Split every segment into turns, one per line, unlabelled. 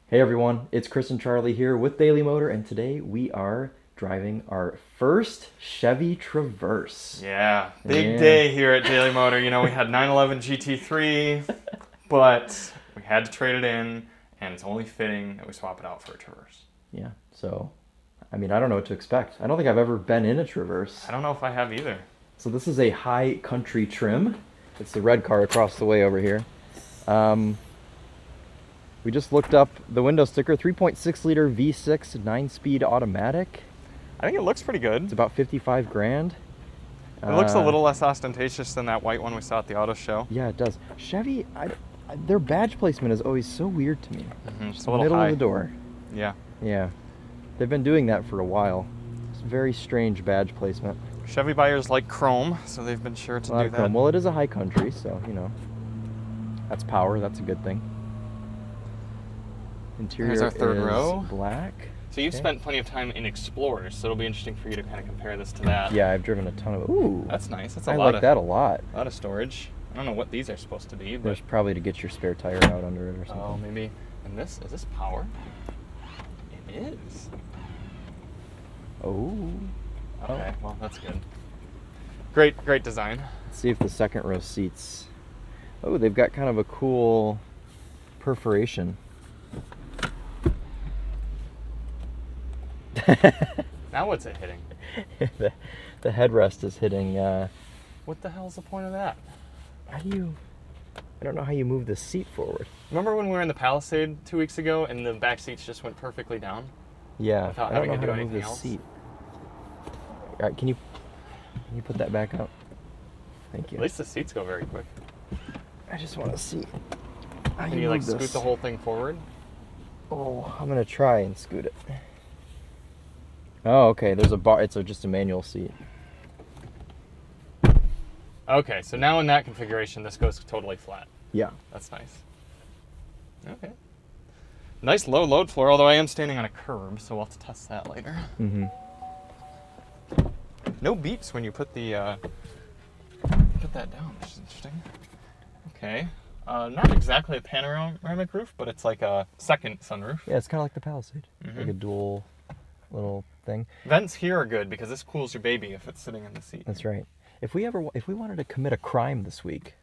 Hey everyone, it's Chris and Charlie here with Daily Motor, and today we are driving our first Chevy Traverse.
Yeah, big
Yeah.
day here at Daily Motor. You know, we had 911 GT3, but we had to trade it in, and it's only fitting that we swap it out for a Traverse.
Yeah, so, I don't know what to expect. I don't think I've ever been in a Traverse.
I don't know if I have either.
So this is a high country trim. It's the red car across the way over here. We just looked up the window sticker, 3.6 liter V6 9-speed automatic.
I think it looks pretty good.
It's about 55 grand.
It looks a little less ostentatious than that white one we saw at the auto show.
Yeah, it does. Chevy, their badge placement is always so weird to me.
It's a little
Middle
high.
of the door.
Yeah.
Yeah. They've been doing that for a while. It's very strange badge placement.
Chevy buyers like chrome, so they've been sure to
A lot
do
of chrome.
that.
Well, it is a high country, so, that's power. That's a good thing. Interior
Here's our third
is
row.
black.
So you've
Okay.
spent plenty of time in Explorers, so it'll be interesting for you to kind of compare this to that.
Yeah, I've driven a ton of... Ooh.
That's nice. That's a
I
lot
like that a lot.
of storage. I don't know what these are supposed to be, but
There's probably to get your spare tire out under it or something.
oh, maybe. And is this power? It is.
Oh.
Okay, well, that's good. Great design.
Let's see if the second row seats... Oh, they've got kind of a cool perforation.
Now what's it hitting?
the headrest is hitting...
What the hell's the point of that?
How do you... I don't know how you move the seat forward.
Remember when we were in the Palisade 2 weeks ago and the back seats just went perfectly down?
Yeah,
Without
I don't
having
know
to
how
do
to move the
anything else?
seat. All right, can you put that back up? Thank you.
At least the seats go very quick.
I just want to see how
Can you like
move
scoot
this.
the whole thing forward?
Oh, I'm gonna try and scoot it. Oh, okay. There's a bar. It's just a manual seat.
Okay, so now in that configuration, this goes totally flat.
Yeah.
That's nice. Okay. Nice low load floor, although I am standing on a curb, so we'll have to test that later.
Mm-hmm.
No beeps when you put the put that down, which is interesting. Okay. Not exactly a panoramic roof, but it's like a second sunroof.
Yeah, it's kind of like the Palisade,
Mhm.
like a dual little thing.
Vents here are good because this cools your baby if it's sitting in the seat.
That's right. If we wanted to commit a crime this week,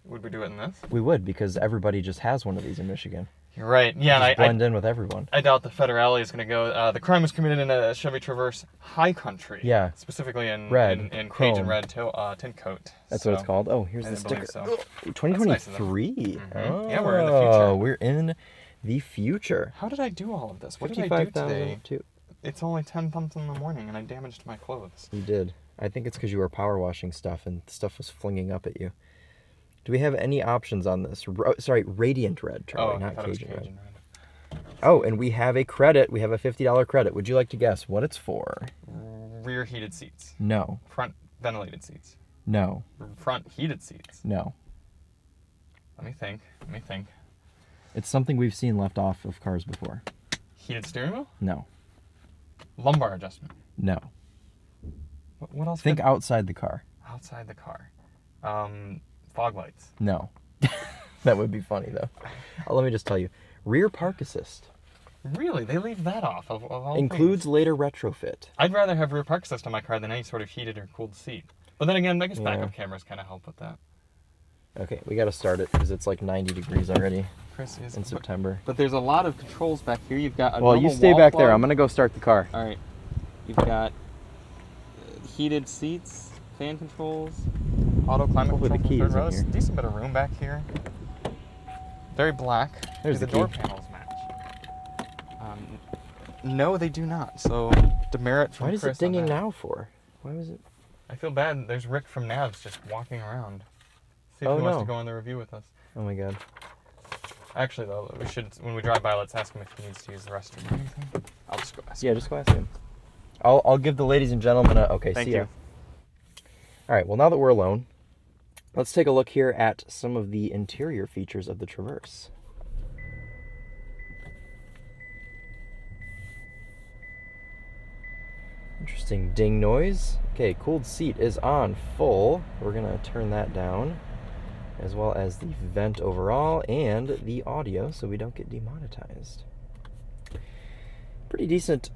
Would we do it in this?
we would, because everybody just has one of these in Michigan.
You're right. Yeah,
Just
and
blend in with everyone.
I doubt the Federale is going to go. The crime was committed in a Chevy Traverse High Country.
Yeah.
Specifically in
Red,
in cage
chrome.
and red tint coat.
That's what it's called. Oh, here's
I
the
didn't believe
sticker.
so.
Oh, 2023.
Mhm. Yeah, we're in the future.
Oh, we're in the future.
How did I do all of this? What did I do today?
55,000.
It's only 10 something in the morning, and I damaged my clothes.
You did. I think it's because you were power washing stuff and stuff was flinging up at you. Do we have any options on this? Radiant red, Charlie,
I
not
thought it was
Cajun red.
Cajun red.
Oh, and we have a credit. We have a $50 credit. Would you like to guess what it's for?
Rear heated seats.
No.
Front ventilated seats.
No.
Front heated seats.
No.
Let me think.
It's something we've seen left off of cars before.
Heated steering wheel?
No.
Lumbar adjustment.
No.
What else?
Think
could-
outside the car.
outside the car. Fog lights.
No. That would be funny, though. Let me just tell you. Rear park assist.
Really? They leave that off of all
Includes
things.
later retrofit.
I'd rather have rear park assist on my car than any sort of heated or cooled seat. But then again, I guess backup cameras kind of help with that.
Okay, we got to start it because it's like 90 degrees already
Chris is
in September.
But there's a lot of controls back here. You've got a
Well, you
normal
stay
wall
back there.
plug.
I'm going to go start the car.
All right. You've got heated seats, fan controls, auto climate
Hopefully
control
the key
from
is
third
in
row.
here.
Decent bit of room back here. Very black.
There's
Do
the
the door
key.
panels match? No, they do not. So demerit from
Why is
Chris
it
on
dinging
that.
now for? Why was it?
I feel bad. There's Rick from Navs just walking around. See if
Oh,
he wants
no.
to go on the review with us.
Oh my god.
Actually, though, we should, when we drive by, let's ask him if he needs to use the restroom or anything. I'll just go ask him.
Yeah, just go ask him. I'll give the ladies and gentlemen a... Okay,
Thank
see ya.
you.
All right, well, now that we're alone, let's take a look here at some of the interior features of the Traverse. Interesting ding noise. Okay, cooled seat is on full. We're gonna turn that down. as well as the vent overall and the audio, so we don't get demonetized. Pretty decent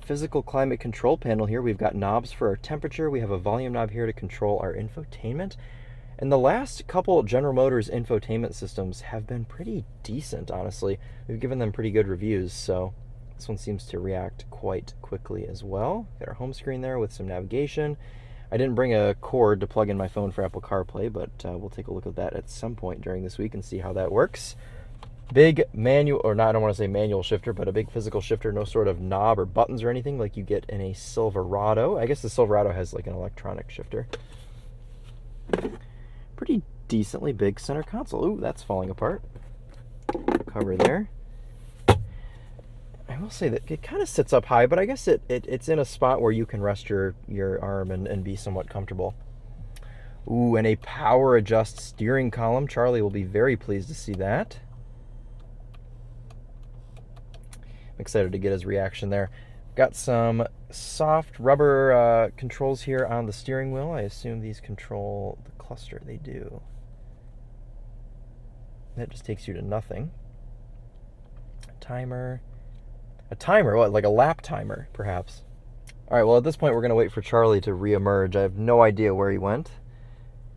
physical climate control panel here. We've got knobs for our temperature. We have a volume knob here to control our infotainment. And the last couple General Motors infotainment systems have been pretty decent, honestly. We've given them pretty good reviews, so this one seems to react quite quickly as well. Got our home screen there with some navigation. I didn't bring a cord to plug in my phone for Apple CarPlay, but we'll take a look at that at some point during this week and see how that works. Big manual, or not, I don't want to say manual shifter, but a big physical shifter, no sort of knob or buttons or anything like you get in a Silverado. I guess the Silverado has like an electronic shifter. Pretty decently big center console. Ooh, that's falling apart. Cover there. I will say that it kind of sits up high, but I guess it's in a spot where you can rest your arm and be somewhat comfortable. Ooh, and a power adjust steering column. Charlie will be very pleased to see that. I'm excited to get his reaction there. Got some soft rubber controls here on the steering wheel. I assume these control the cluster. They do. That just takes you to nothing. A timer, what, like a lap timer, perhaps? All right, well, at this point, we're going to wait for Charlie to re-emerge. I have no idea where he went,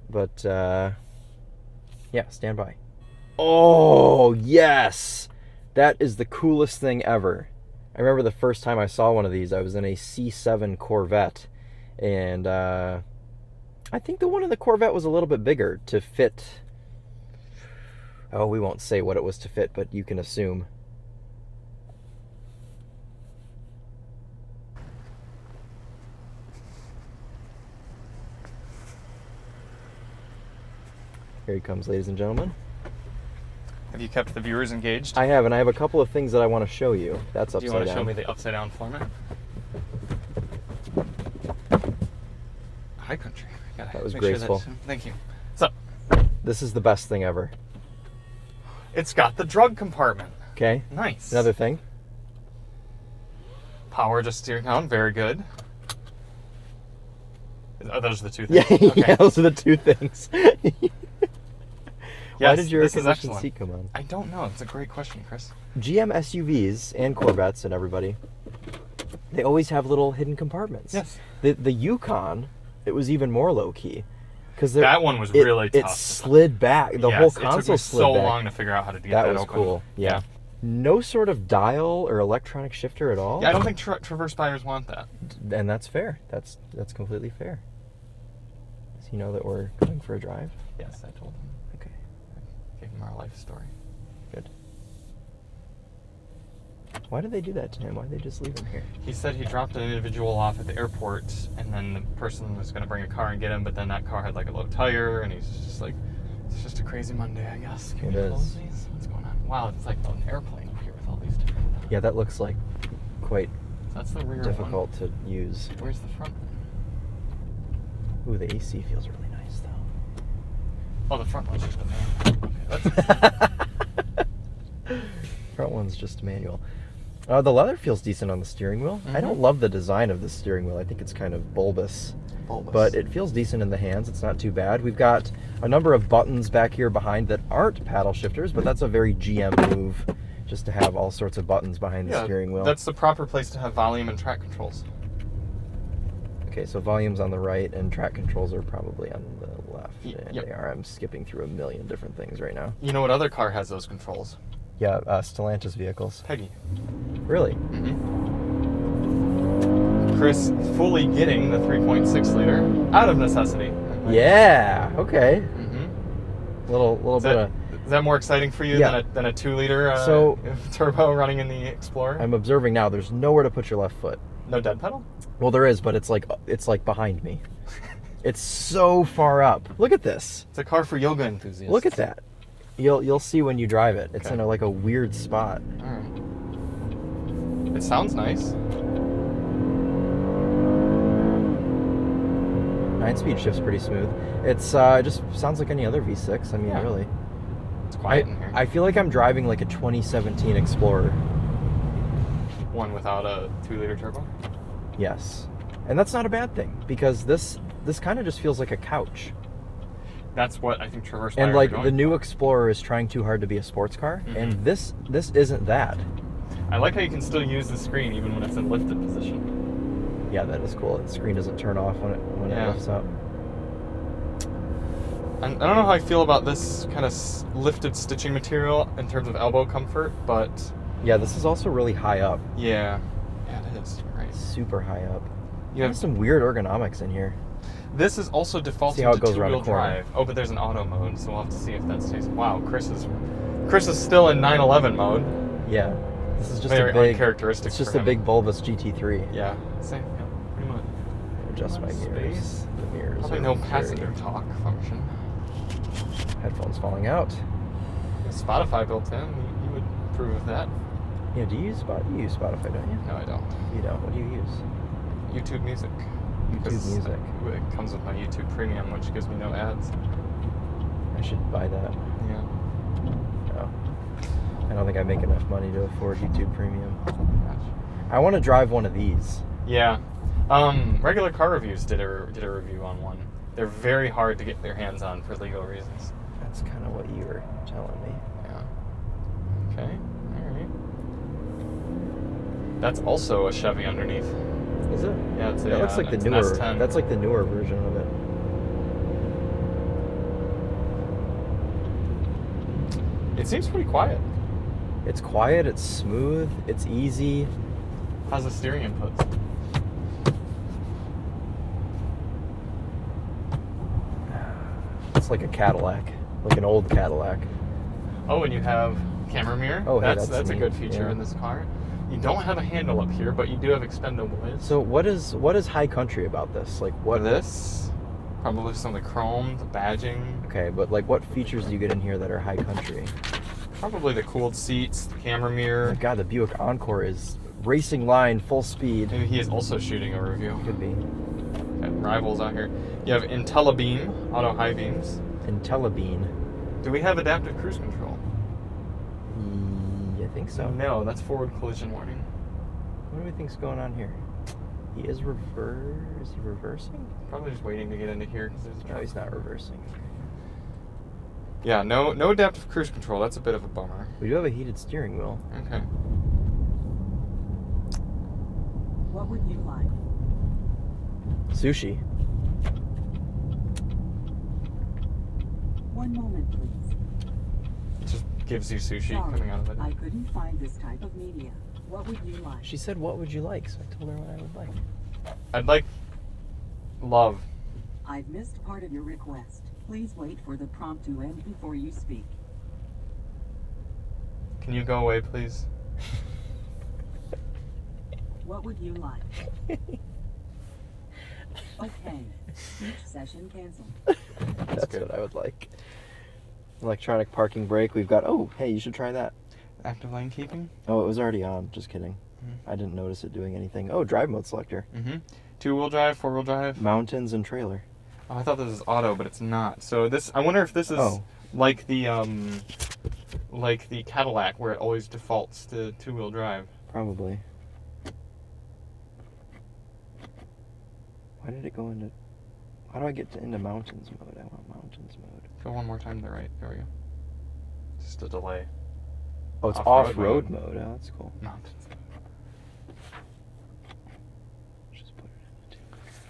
but yeah, stand by. Oh, yes! That is the coolest thing ever. I remember the first time I saw one of these, I was in a C7 Corvette, and I think the one in the Corvette was a little bit bigger to fit. Oh, we won't say what it was to fit, but you can assume. Here he comes, ladies and gentlemen.
Have you kept the viewers engaged?
I have, and I have a couple of things that I want to show you. That's upside down.
Do you want to show me the upside down format? High country.
That was graceful.
Thank you. So,
this is the best thing ever.
It's got the drug compartment.
Okay.
Nice.
Another thing.
Power adjust steering column. Very good. Oh, those are the two things.
Yeah,
okay.
yeah, those are the two things.
Yes,
Why did your air conditioned
excellent.
seat come on?
I don't know. It's a great question, Chris.
GM SUVs and Corvettes and everybody, they always have little hidden compartments.
Yes.
The Yukon, it was even more low key, because
that one was really tough.
It slid back. The whole console
it took me
slid back.
so long to figure out how to get that
was
open.
Cool. Yeah. No sort of dial or electronic shifter at all.
Yeah, I don't think Traverse buyers want that.
And that's fair. That's completely fair. Does he know that we're going for a drive?
Yes, I told him.
Okay.
Gave him our life story.
Good. Why did they do that to him? Why did they just leave him here?
He said he dropped an individual off at the airport, and then the person was going to bring a car and get him, but then that car had like a low tire, and he's just like, it's just a crazy Monday, I guess. Can we close these? What's going on? Wow, it's like an airplane up here with all these different...
Yeah, that looks like quite
that's the rear
difficult to use.
Where's the front one?
Ooh, the AC feels really nice, though.
Oh, the front one's just a manual. Okay,
front one's just manual. The leather feels decent on the steering wheel.
Mm-hmm.
I don't love the design of the steering wheel. I think it's kind of bulbous. But it feels decent in the hands. It's not too bad. We've got a number of buttons back here behind that aren't paddle shifters, but that's a very GM move, just to have all sorts of buttons behind the steering wheel.
That's the proper place to have volume and track controls.
Okay, so volume's on the right and track controls are probably on the left. And
yep.
they are. I'm skipping through a million different things right now.
You know what other car has those controls?
Yeah, Stellantis vehicles.
Peggy.
Really?
Mm-hmm. Chris fully getting the 3.6 liter out of necessity.
Yeah. Okay.
Mm-hmm.
Little bit of.
Is that more exciting for you than a 2 liter turbo running in the Explorer?
I'm observing now. There's nowhere to put your left foot.
No dead pedal?
Well, there is, but it's like behind me. It's so far up. Look at this.
It's a car for yoga enthusiasts.
Look at that. You'll see when you drive it. It's in a weird spot.
All right. It sounds nice.
9-speed shift's pretty smooth. It just sounds like any other V6. I mean, really.
It's quiet in here.
I feel like I'm driving like a 2017 Explorer.
One without a 2 liter turbo?
Yes. And that's not a bad thing, because this kind of just feels like a couch.
that's what I think Traverse
And
buyers
like
are going
the new
for.
Explorer is trying too hard to be a sports car, and this isn't that.
I like how you can still use the screen even when it's in lifted position.
Yeah, that is cool. The screen doesn't turn off when it lifts up.
I don't know how I feel about this kind of lifted stitching material in terms of elbow comfort, but
Yeah, this is also really high up.
yeah, it is. Right.
Super high up.
You
There's some weird ergonomics in here.
This is also defaulted
how it
to
goes around
two-wheel
a corner.
drive. Oh, but there's an auto mode, so we'll have to see if that stays. Wow, Chris is still in 911 mode.
Yeah, this is just
Very
a big
uncharacteristic.
It's just
for
a
him.
big bulbous GT3.
Yeah, same. Yeah, pretty much.
Adjust my mirrors.
Space.
The mirrors.
Probably
are
no
very-
passenger talk function.
Headphones falling out.
Spotify built in. You would approve of that.
Yeah, you use Spotify, don't you?
No, I don't.
You don't. What do you use?
YouTube Music.
YouTube
Because
Music.
It comes with my YouTube Premium, which gives me no ads.
I should buy that.
Yeah.
No. I don't think I make enough money to afford YouTube Premium.
Gosh.
I want to drive one of these.
Yeah. Regular Car Reviews did a review on one. They're very hard to get their hands on for legal reasons.
That's kind of what you were telling me.
Yeah. Okay. All right. That's also a Chevy underneath.
Is it?
Yeah, it's
That looks like the
it's an
newer.
S10.
That's like the newer version of it.
It seems pretty quiet.
It's quiet. It's smooth. It's easy.
How's the steering inputs?
It's like a Cadillac, like an old Cadillac.
Oh, and you have camera mirror.
Oh, hey,
that's a
neat.
good feature
Yeah.
in this car. You don't have a handle up here, but you do have extendable lids.
So what is high country about this? Like
For
what?
this, probably some of the chrome, the badging,
Okay, but like what features do you get in here that are high country?
probably the cooled seats, the camera
Oh
mirror.
my God, the Buick Encore is racing line, full speed.
Maybe he is also shooting a review.
Could be.
Got rivals out here. You have IntelliBeam, auto high beams.
IntelliBeam.
Do we have adaptive cruise control?
I think so.
No, that's forward collision warning.
What do we think's going on here? Is he reversing?
Probably just waiting to get into here because there's a
No,
truck.
he's not reversing.
Yeah, no adaptive cruise control. That's a bit of a bummer.
We do have a heated steering wheel.
Okay.
What would you like?
Sushi.
One moment, please.
It just gives you sushi
Sorry,
coming out of it.
I couldn't find this type of media. What would you like?
She said, "What would you like?" So I told her what I would like.
I'd like love.
I've missed part of your request. Please wait for the prompt to end before you speak.
Can you go away, please?
What would you like? Okay. Session canceled.
That's
good.
what I would like. Electronic parking brake. We've got. Oh, hey, you should try that.
Active lane keeping.
Oh, it was already on. Just kidding. I didn't notice it doing anything. Oh, drive mode selector.
Mm-hmm. 2-wheel drive, 4-wheel drive.
Mountains and trailer.
Oh, I thought this was auto, but it's not. So this, I wonder if this is
Oh.
like the Cadillac where it always defaults to 2-wheel drive.
Probably. Why did it go into... How do I get into mountains mode? I want mountains mode.
Go one more time to the right. There we go. Just a delay.
Oh, it's
Off-road
off-road
mode.
mode. Oh, that's cool.
Mountains.
Just put it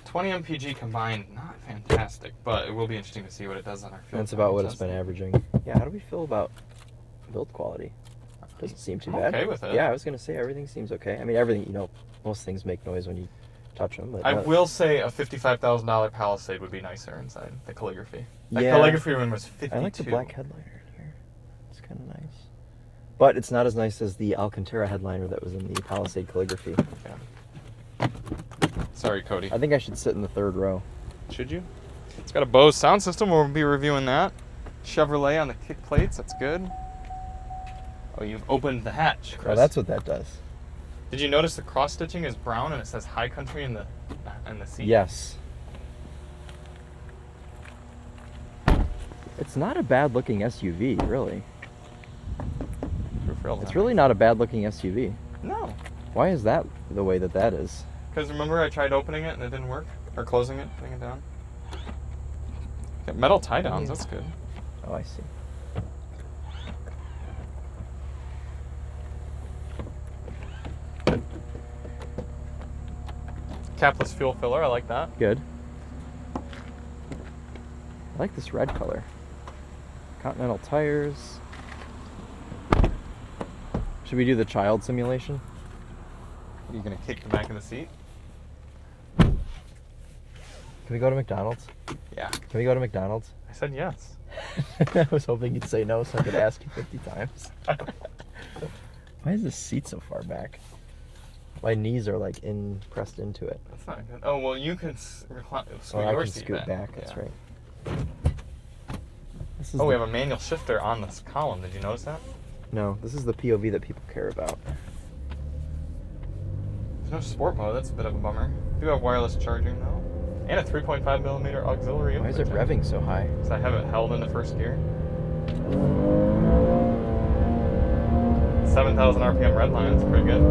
in
20 mpg combined, not fantastic, but it will be interesting to see what it does on our field.
That's about what it's
test.
been averaging. Yeah, how do we feel about build quality? Doesn't seem too
I'm
bad.
okay with it.
Yeah, I was going to say everything seems okay. I mean, everything, most things make noise when you touch them. But
I will say a $55,000 Palisade would be nicer inside. The calligraphy. That
Yeah.
calligraphy one was 52.
I like the black headliner in here. It's kind of nice. But it's not as nice as the Alcantara headliner that was in the Palisade calligraphy.
Yeah. Sorry, Cody.
I think I should sit in the third row.
Should you? It's got a Bose sound system. We'll be reviewing that. Chevrolet on the kick plates. That's good. Oh, you've opened the hatch, Chris.
Oh, that's what that does.
Did you notice the cross stitching is brown and it says High Country in the seat?
Yes. It's not a bad looking SUV, really.
Roof rails
It's
on
really not a bad looking SUV.
it. No.
Why is that the way that is?
Because remember I tried opening it and it didn't work? Or closing it, putting it down? Got metal tie downs. That's good.
Oh, I see.
Capless fuel filler. I like that.
Good. I like this red color. Continental tires. Should we do the child simulation?
Are you gonna kick the back of the seat?
Can we go to McDonald's?
Yeah.
Can we go to McDonald's?
I said yes.
I was hoping you'd say no so I could ask you 50 times. Why is this seat so far back? My knees are like pressed into it.
That's not good. Oh well, you can scoot
I
your
can
seat
scoot back. That's
Yeah.
right. This is
Oh, we have a manual shifter on this column. Did you notice that?
No, this is the POV that people care about.
There's no sport mode. That's a bit of a bummer. We do have wireless charging though, and a 3.5 millimeter auxiliary
Why
input.
is it revving so high?
Because I have it held into first gear. 7,000 RPM red line. It's pretty good.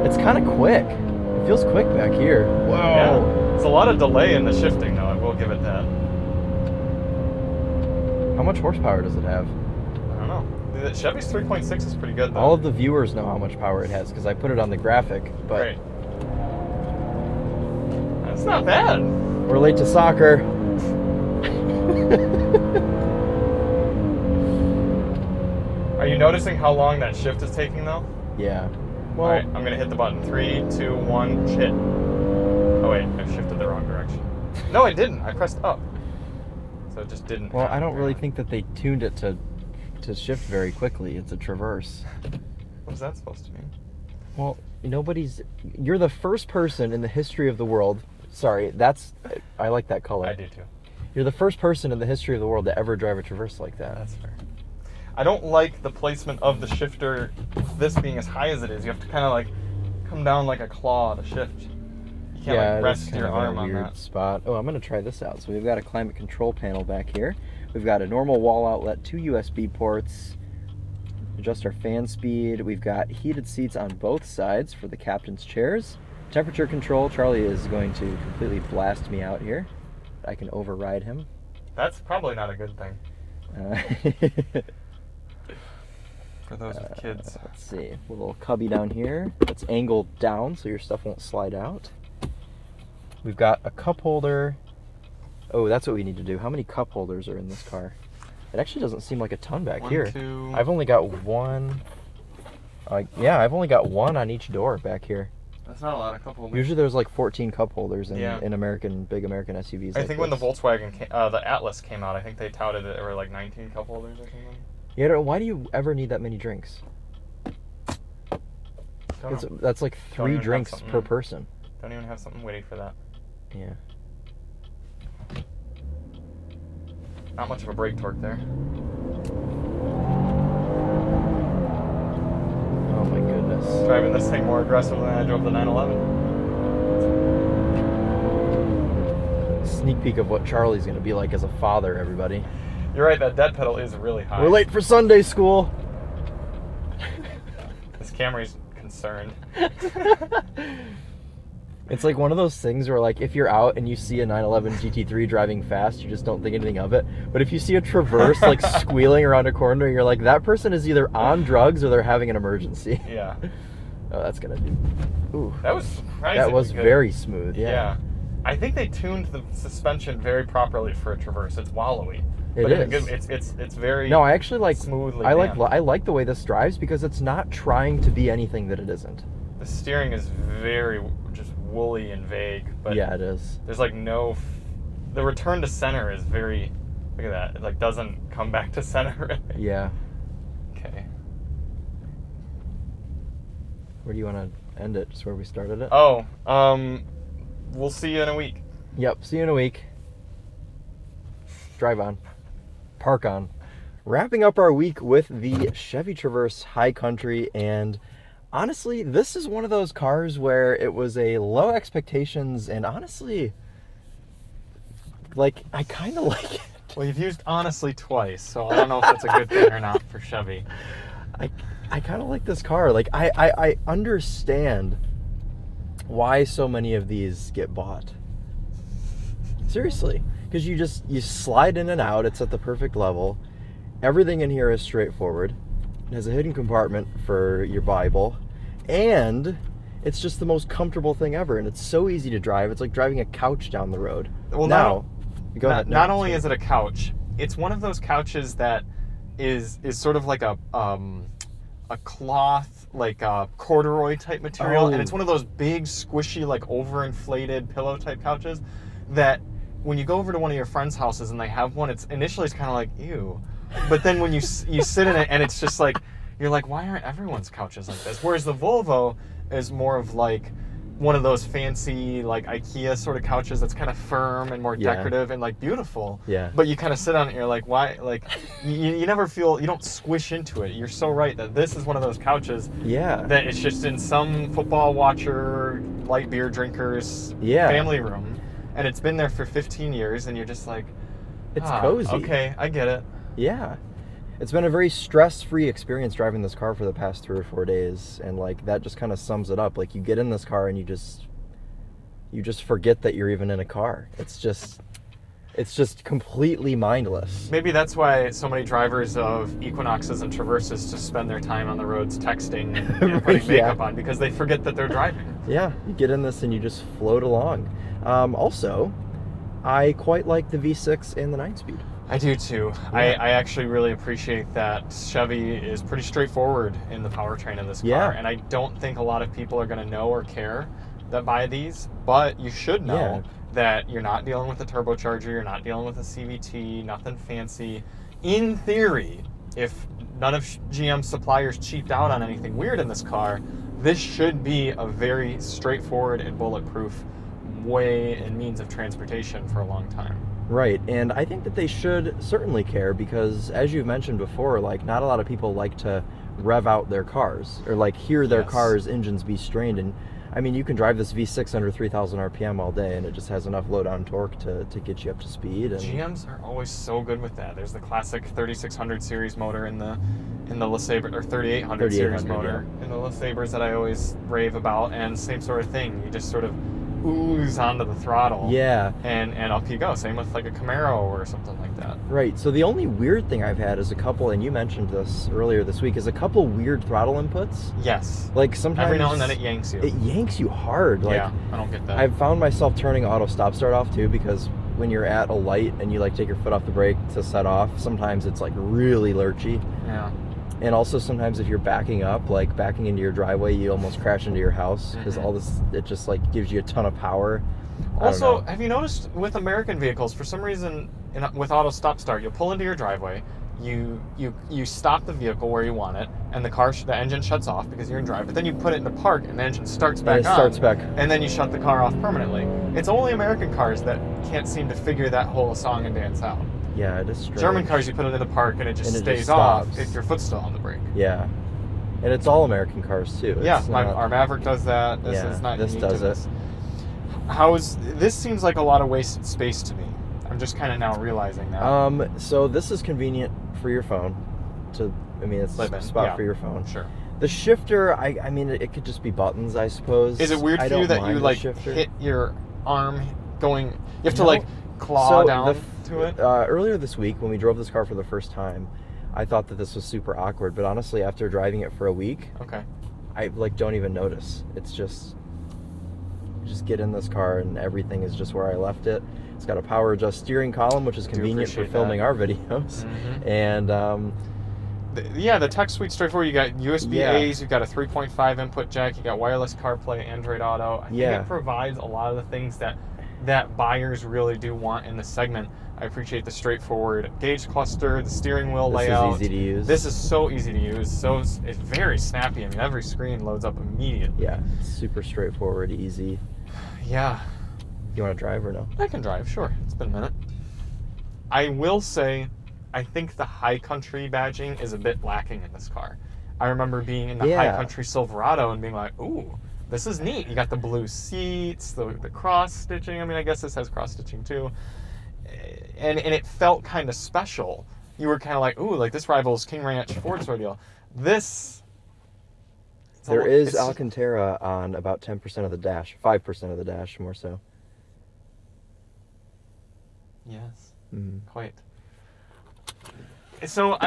It's kind of quick. It feels quick back here. Whoa.
Yeah. It's a lot of delay in the shifting though. I will give it that.
How much horsepower does it have?
I don't know. The Chevy's 3.6 is pretty good though.
All of the viewers know how much power it has because I put it on the graphic, but
Great. That's not bad.
we're late to soccer.
Are you noticing how long that shift is taking though?
Yeah. Well,
All right, I'm gonna hit the button. 3, 2, 1, hit. Oh wait, I shifted the wrong direction. No, I didn't. I pressed up. So it just didn't.
well, I don't really
happen.
think that they tuned it to shift very quickly. It's a Traverse.
What is that supposed to mean?
Well, you're the first person in the history of the world. Sorry, I like that color.
I do too.
You're the first person in the history of the world to ever drive a Traverse like that.
That's fair. I don't like the placement of the shifter, this being as high as it is. You have to kind of like come down like a claw to shift. You can't like
it's
rest
kind
your
of in
arm
a
on
weird
that.
spot. Oh, I'm going to try this out. So we've got a climate control panel back here. We've got a normal wall outlet, 2 USB ports, adjust our fan speed. We've got heated seats on both sides for the captain's chairs. Temperature control. Charlie is going to completely blast me out here. I can override him.
That's probably not a good thing for those with kids.
Let's see. A little cubby down here. It's angled down so your stuff won't slide out. We've got a cup holder. Oh, that's what we need to do. How many cup holders are in this car? It actually doesn't seem like a ton back
One,
here.
two.
I've only got one. I've only got one on each door back here.
That's not a lot. A couple.
Usually there's like 14 cup holders in
Yeah.
big American SUVs.
I
like
think when the
this.
Volkswagen, the Atlas came out, I think they touted that there were like 19 cup holders or something.
Yeah, why do you ever need that many drinks?
Don't know.
That's like
Don't
3
even have
drinks
something-
per person.
Don't even have something witty for that.
Yeah.
Not much of a brake torque there.
Oh my goodness.
Driving this thing more aggressive than I drove the 911.
Sneak peek of what Charlie's gonna be like as a father, everybody.
You're right, that dead pedal is really high.
We're late for Sunday school.
This Camry's concerned.
It's like one of those things where, like, if you're out and you see a 911 GT3 driving fast, you just don't think anything of it. But if you see a Traverse like squealing around a corner, you're like, that person is either on drugs or they're having an emergency.
Yeah.
Oh, that's gonna do. Ooh,
That was surprisingly
that was
good.
very smooth.
Yeah.
Yeah,
I think they tuned the suspension very properly for a Traverse. It's wallowy.
It
but in a
is.
good, it's very
No, I actually like.
smoothly
I like.
damped.
I like the way this drives because it's not trying to be anything that it isn't.
The steering is very just woolly and vague, but
Yeah, it is.
there's like no. The return to center is very. Look at that. It like doesn't come back to center.
Yeah.
Okay.
Where do you want to end it? Just where we started it?
Oh, we'll see you in a week.
Yep. See you in a week. Drive on. Park on. Wrapping up our week with the Chevy Traverse High Country, and honestly, this is one of those cars where it was a low expectations, and honestly, like, I kind of like it.
Well, you've used honestly twice, so I don't know if that's a good thing or not for Chevy.
I kind of like this car. Like, I understand why so many of these get bought. Seriously. Because you slide in and out. It's at the perfect level. Everything in here is straightforward. It has a hidden compartment for your Bible. And it's just the most comfortable thing ever. And it's so easy to drive. It's like driving a couch down the road.
Well,
now, go ahead.
Not only is it a couch, it's one of those couches that is sort of like a cloth, like a corduroy type material, and it's one of those big, squishy, like overinflated pillow type couches that when you go over to one of your friends' houses and they have one, it's kind of like, ew. But then when you sit in it and it's just like, you're like, why aren't everyone's couches like this? Whereas the Volvo is more of like one of those fancy, like IKEA sort of couches that's kind of firm and more decorative and like beautiful.
Yeah.
But you kind of sit on it and you're like, why? Like, you never feel, you don't squish into it. You're so right that this is one of those couches that it's just in some football watcher, light beer drinkers family room. And it's been there for 15 years and you're just like,
it's cozy.
Okay, I get it.
Yeah. It's been a very stress-free experience driving this car for the past 3 or 4 days, and like that just kind of sums it up. Like you get in this car and you just forget that you're even in a car. It's just completely mindless.
Maybe that's why so many drivers of Equinoxes and Traverses just spend their time on the roads texting and putting makeup on because they forget that they're driving.
Yeah, you get in this and you just float along. Also, I quite like the V6 and the 9-speed.
I do too.
Yeah.
I actually really appreciate that Chevy is pretty straightforward in the powertrain of this car. And I don't think a lot of people are going to know or care that buy these, but you should know that you're not dealing with a turbocharger, you're not dealing with a CVT, nothing fancy. In theory, if none of GM's suppliers cheaped out on anything weird in this car, this should be a very straightforward and bulletproof way and means of transportation for a long time.
Right, and I think that they should certainly care because, as you've mentioned before, like not a lot of people like to rev out their cars or like hear their cars' engines be strained. And I mean, you can drive this V6 under 3,000 RPM all day, and it just has enough low-down torque to get you up to speed. And
GMs are always so good with that. There's the classic 3600 series motor in the LeSabre, or 3800 series motor in the LeSabres that I always rave about, and same sort of thing. You just sort of ooze onto the throttle.
Yeah.
And up you go. Same with like a Camaro or something like that.
Right. So the only weird thing I've had is a couple, and you mentioned this earlier this week, is a couple weird throttle inputs.
Yes.
Like sometimes
every now and then it yanks you.
It yanks you hard. Like,
yeah, I don't get that.
I've found myself turning auto stop start off too, because when you're at a light and you like take your foot off the brake to set off, sometimes it's like really lurchy.
Yeah.
And also sometimes if you're backing up, like backing into your driveway, you almost crash into your house because all this, it just like gives you a ton of power.
Also, have you noticed with American vehicles, for some reason, with auto stop start, you'll pull into your driveway, you stop the vehicle where you want it, and the engine shuts off because you're in drive, but then you put it into park and the engine starts back on. And then you shut the car off permanently. It's only American cars that can't seem to figure that whole song and dance out.
Yeah, it is strange.
German cars, you put it in the park and it just stays off if your foot's still on the brake.
Yeah. And it's all American cars too.
Our Maverick does that. This is not unique to this. This seems like a lot of wasted space to me. I'm just kind of now realizing that.
So this is convenient for your phone. It's a spot for your phone.
Sure.
The shifter, I mean, it could just be buttons, I suppose.
Is it weird for you that you like hit your arm going? You have to like claw down to it.
Earlier this week, when we drove this car for the first time, I thought that this was super awkward. But honestly, after driving it for a week, I like don't even notice. It's just get in this car and everything is just where I left it. It's got a power adjust steering column, which is convenient for filming our videos. And
the tech suite's straightforward. You got USB A's, you've got a 3.5 input jack, you got wireless CarPlay, Android Auto. I think it provides a lot of the things that buyers really do want in this segment. I appreciate the straightforward gauge cluster, the steering wheel layout.
This is easy to use.
This is so easy to use. So it's very snappy. I mean, every screen loads up immediately.
Yeah, super straightforward, easy.
Yeah.
You want to drive or no?
I can drive, sure. It's been a minute. I will say, I think the High Country badging is a bit lacking in this car. I remember being in the High Country Silverado and being like, ooh, this is neat. You got the blue seats, the cross stitching. I mean, I guess this has cross stitching too. And it felt kind of special. You were kind of like, ooh, like this rivals King Ranch Ford's ordeal. This...
There is Alcantara on about 10% of the dash, 5% of the dash more so.
Yes.
Mm.
Quite. So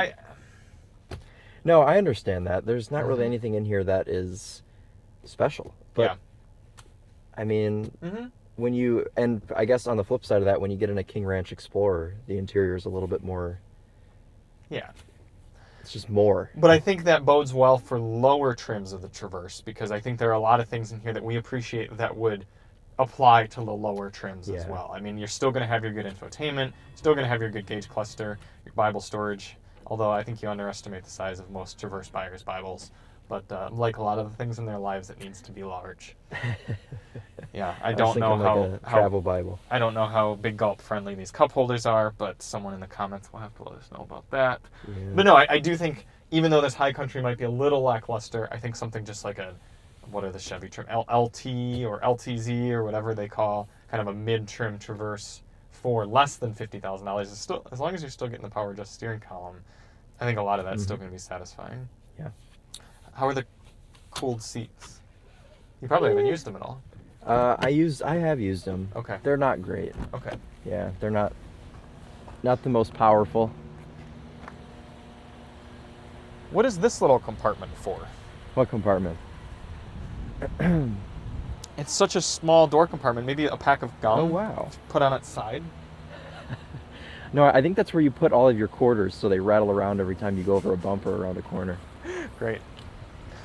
No, I understand that. There's not really
Mhm.
anything in here that is special. But,
Yeah.
I mean,
Mm-hmm.
when you... And I guess on the flip side of that, when you get in a King Ranch Explorer, the interior is a little bit more...
Yeah.
It's just more.
But I think that bodes well for lower trims of the Traverse, because I think there are a lot of things in here that we appreciate that would apply to the lower trims as
Yeah.
well. I mean, you're still going to have your good infotainment, still going to have your good gauge cluster, your Bible storage, although I think you underestimate the size of most Traverse buyers' Bibles. But like a lot of the things in their lives, it needs to be large. Yeah, I
was
don't know
thinking like a travel Bible.
I don't know how big gulp friendly these cup holders are, but someone in the comments will have to let us know about that.
Yeah.
But no, I do think, even though this high country might be a little lackluster, I think something just like what are the Chevy trim, LT or LTZ or whatever they call, kind of a mid-trim Traverse for less than $50,000 is still, as long as you're still getting the power adjust steering column, I think a lot of that's still going to be satisfying.
Yeah.
How are the cooled seats? You probably haven't used them at all.
I have used them.
Okay.
They're not great.
Okay.
Yeah, they're not the most powerful.
What is this little compartment for?
What compartment?
It's such a small door compartment. Maybe a pack of gum.
Oh, wow.
Put on its side.
No, I think that's where you put all of your quarters so they rattle around every time you go over a bump or around a corner.
Great.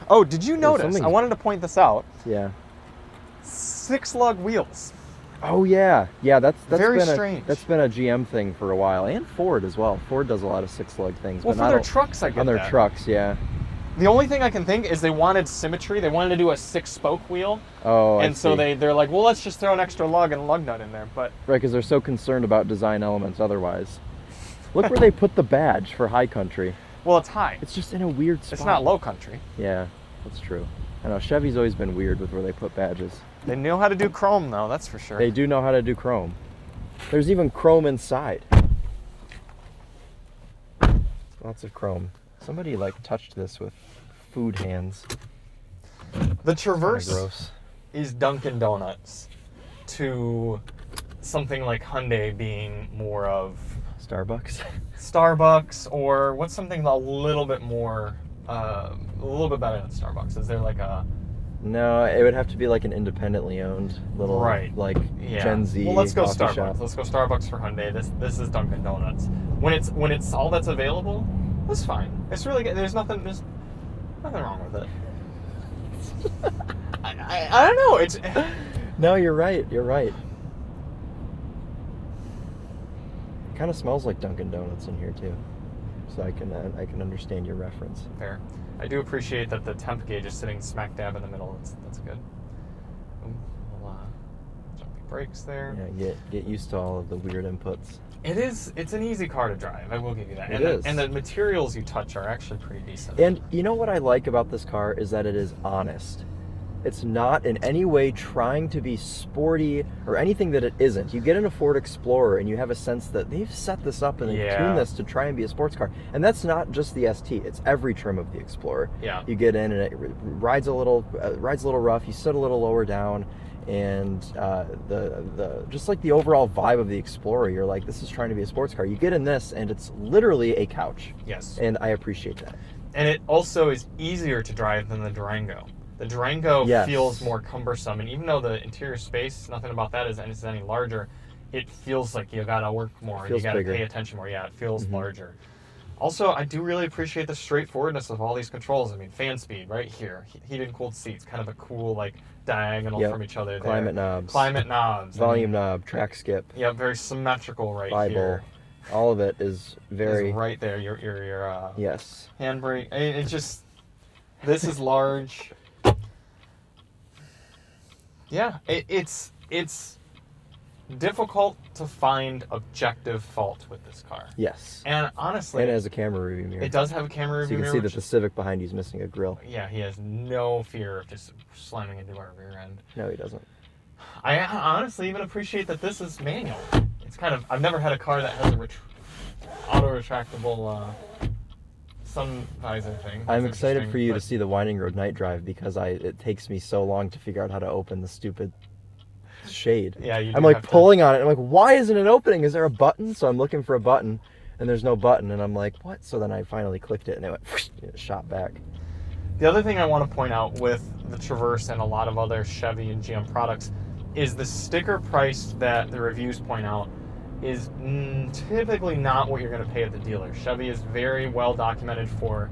Oh, did you notice?
something-
I wanted to point this out.
Yeah.
6-lug wheels.
Oh yeah, yeah. That's
Very
been
strange.
That's been a GM thing for a while, and Ford as well. Ford does a lot of 6-lug things,
Well,
but
for
not
their trucks, I get
on their
that.
trucks. Yeah.
The only thing I can think is they wanted symmetry. They wanted to do a 6-spoke wheel,
Oh,
and so they're like, well, let's just throw an extra lug and a lug nut in there. But
right, because they're so concerned about design elements. Otherwise, look where they put the badge for high country.
well, it's high.
It's just in a weird spot.
It's not low country.
Yeah, that's true. I know Chevy's always been weird with where they put badges.
They know how to do chrome, though. That's for sure.
They do know how to do chrome. There's even chrome inside. Lots of chrome. Somebody like touched this with food hands.
The Traverse
Gross.
is Dunkin' Donuts to something like Hyundai being more of
Starbucks.
Starbucks, or what's something a little bit more, a little bit better than Starbucks? Is there like a...
No, it would have to be like an independently owned little,
Right.
like
Yeah.
Gen Z
Well, let's go
coffee
Starbucks.
shop.
Let's go Starbucks for Hyundai. This is Dunkin' Donuts. When it's all that's available, that's fine. It's really good. There's nothing wrong with it. I don't know. It's
No, you're right. You're right. It kind of smells like Dunkin' Donuts in here too, so I can understand your reference.
fair. I do appreciate that the temp gauge is sitting smack dab in the middle. That's good. Ooh, little, jumpy brakes there.
Yeah, get used to all of the weird inputs.
It's an easy car to drive. I will give you that.
It
And
is.
and the materials you touch are actually pretty decent.
And you know what I like about this car is that it is honest. It's not in any way trying to be sporty or anything that it isn't. You get in a Ford Explorer and you have a sense that they've set this up and they've
Yeah.
tuned this to try and be a sports car. And that's not just the ST. It's every trim of the Explorer.
Yeah.
You get in and it rides a little rough. You sit a little lower down, and the just like the overall vibe of the Explorer, you're like, this is trying to be a sports car. You get in this and it's literally a couch.
Yes.
And I appreciate that.
And it also is easier to drive than the Durango. The Durango
Yes.
feels more cumbersome, and even though the interior space, nothing about that is any larger, it feels like you gotta work more.
Feels
You gotta
bigger.
pay attention more. Yeah, it feels
Mhm.
larger. Also, I do really appreciate the straightforwardness of all these controls. I mean, fan speed right here, heated and cooled seats, kind of a cool like diagonal
Yep.
from each other.
Climate
there.
knobs.
Climate knobs.
Volume knob, track skip,
Yeah, very symmetrical right
Bible.
here.
All of it is very...
Is right there. Your
Yes.
handbrake. It's just, this is large. Yeah, it's difficult to find objective fault with this car.
Yes.
And honestly,
And it has a camera review mirror.
it does have a camera
So you
review
can
mirror.
see that
which
the
is-
Civic behind you is missing a grill.
yeah, he has no fear of just slamming into our rear end.
No, he doesn't.
I honestly even appreciate that this is manual. It's kind of, I've never had a car that has a auto-retractable sun visor thing.
I'm
That's
excited
interesting,
for you to
but-
see the Winding Road night drive because it takes me so long to figure out how to open the stupid shade.
Yeah, you do
I'm like
have to-
pulling on it. I'm like, why isn't it opening? Is there a button? So I'm looking for a button, and there's no button. And I'm like, what? So then I finally clicked it, and it went, whoosh, and it shot back.
The other thing I want to point out with the Traverse and a lot of other Chevy and GM products is the sticker price that the reviews point out is typically not what you're going to pay at the dealer. Chevy is very well documented for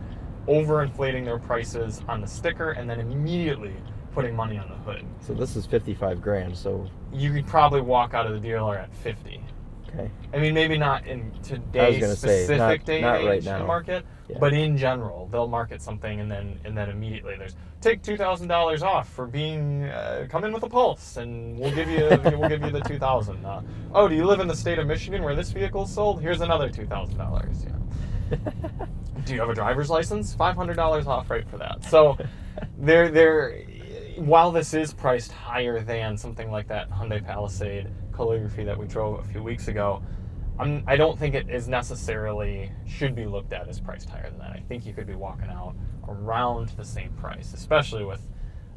overinflating their prices on the sticker and then immediately putting money on the hood.
So this is 55 grand. So
You could probably walk out of the dealer at 50.
okay.
I mean, maybe not in
I was
today's
gonna say,
specific day
not
and
right
age in
now.
the market,
Yeah.
but in general, they'll market something and then immediately there's take $2,000 off for being come in with a Pulse and we'll give you the $2,000. Oh, do you live in the state of Michigan where this vehicle is sold? Here's another $2,000. Yeah. Do you have a driver's license? $500 off right for that. So while this is priced higher than something like that Hyundai Palisade Calligraphy that we drove a few weeks ago, I don't think it is necessarily should be looked at as priced higher than that. I think you could be walking out around the same price, especially with,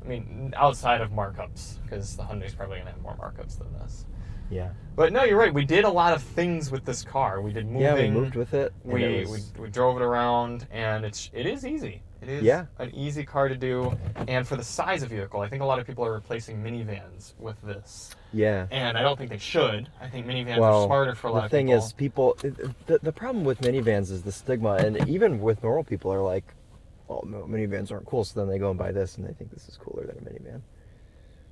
I mean, outside of markups, because the Hyundai's probably going to have more markups than this.
Yeah.
But no, you're right. We did a lot of things with this car. We did moving.
Yeah, we moved with it. and
We
it was-
drove it around, and it is easy. It is
Yeah.
an easy car to do, and for the size of vehicle, I think a lot of people are replacing minivans with this.
Yeah.
And I don't think they should. I think minivans
Well,
are smarter for a lot
the
of
thing
people.
is, the problem with minivans is the stigma, and even with normal people are like, oh, no, minivans aren't cool, so then they go and buy this, and they think this is cooler than a minivan.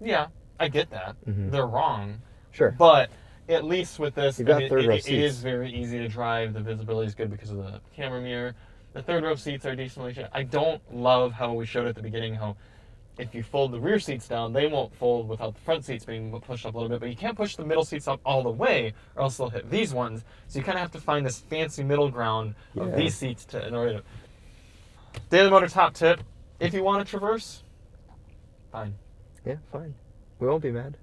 Yeah, I get that.
Mhm.
They're wrong.
Sure.
But at least with this,
You've got third row
it
seats.
is very easy to drive. The visibility is good because of the camera mirror. The third row seats are decently shaped. I don't love how we showed at the beginning how if you fold the rear seats down, they won't fold without the front seats being pushed up a little bit. But you can't push the middle seats up all the way, or else they'll hit these ones. So you kind of have to find this fancy middle ground of
Yeah.
these seats in order to. Daily Motor top tip: if you want to Traverse, fine.
Yeah, fine. We won't be mad.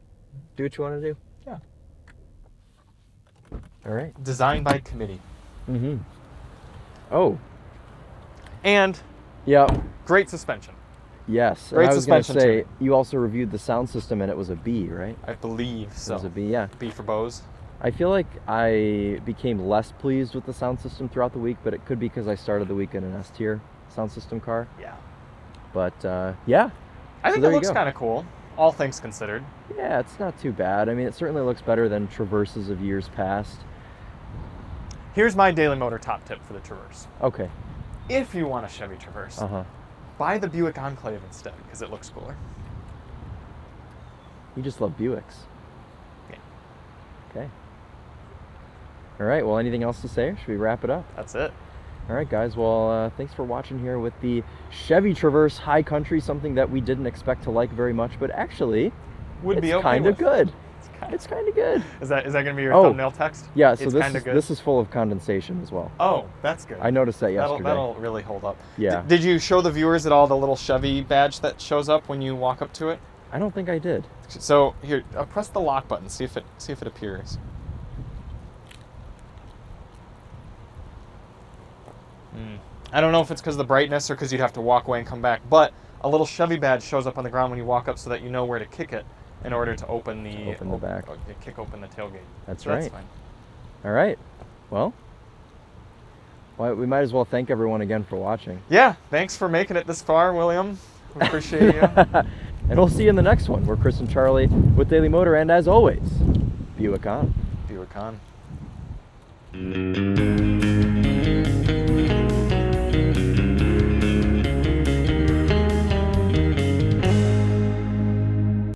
Do what you want to do.
Yeah.
All right.
Designed by committee.
Mm-hmm. Oh,
And
yeah.
great suspension.
Yes. And
Great
I was going to
suspension,
say,
too.
you also reviewed the sound system, and it was a B, right?
I believe
It
so.
was a B, yeah.
B for Bose.
I feel like I became less pleased with the sound system throughout the week, but it could be because I started the week in an S-tier sound system car.
Yeah.
But, yeah.
I
So
think
there
it
you
looks
go.
kind of cool, all things considered.
Yeah, it's not too bad. I mean, it certainly looks better than Traverses of years past.
Here's my Daily Motor top tip for the Traverse.
Okay.
If you want a Chevy Traverse,
Uh-huh.
buy the Buick Enclave instead, because it looks cooler.
You just love Buicks.
Yeah.
Okay. All right, well, anything else to say? Or should we wrap it up?
That's it.
All right, guys. Well, thanks for watching here with the Chevy Traverse High Country, something that we didn't expect to like very much, but actually,
Would be
it's
okay
kind of
with.
good.
It's
It's kind of good.
Is that going to be your
Oh.
thumbnail text?
Yeah, so
It's
this
kinda
is,
good?
this is full of condensation as well.
Oh, that's good.
I noticed that yesterday.
That'll really hold up.
Yeah.
Did you show the viewers at all the little Chevy badge that shows up when you walk up to it?
I don't think I did.
So here, press the lock button. See if it appears. I don't know if it's because of the brightness or because you'd have to walk away and come back, but a little Chevy badge shows up on the ground when you walk up so that you know where to kick it in order to open the
back.
kick open the tailgate.
That's
So
right.
That's fine.
All right. Well, we might as well thank everyone again for watching.
Yeah, thanks for making it this far, William. We appreciate you.
And we'll see you in the next one. We're Chris and Charlie with Daily Motor, and as always, Buick on.
Buick on.